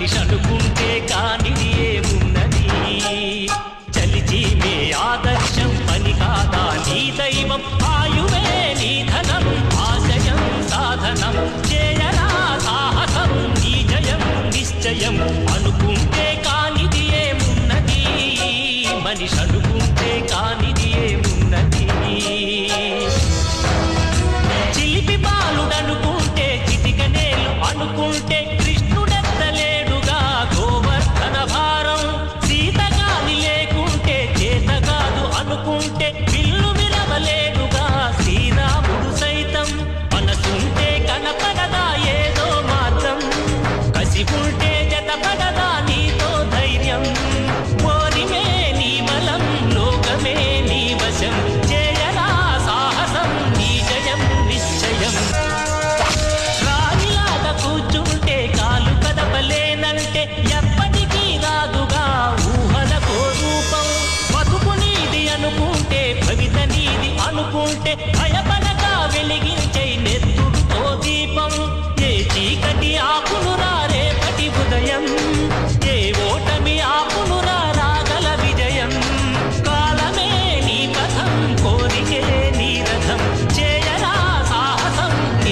మనిషి అనుకుంటే కానిది ఏమున్నది చలిచి మే ఆదర్శం పని కాదా నీ దైవం ఆయువే నీ ధనం ఆశయం సాధనం చేయరా సాహసం నీ జయం నిశ్చయం అనుకుంటే కానిది ఏమున్నది మనిషి అనుకుంటే కానిది ఏమున్నది చిలిపి బాలుడనుకుంటే చిటికనేలు అనుకుంటే కృష్ణుడెత్తలేడుగా గోవర్ధన భారం సీతగాని లేకుంటే చేత కాదు అనుకుంటే విల్లు విరవలేడుగా శ్రీరాముడు సైతం మనసుంటే కనపడదా ఏదో మార్గం కసి ఉంటే జతపడదా నీతో ధైర్యం ఓరిమే నీ బలం లోకమే నీ వశం చేయరా సాహసం నీ జయం నిశ్చయం రాణిలాగా కూర్చుంటే కాలు కదపలేనంటే ఎప్పటికీ రాదుగా ఊహలకో రూపం బతుకు నీది అనుకుంటే భవిత నీది అనుకుంటే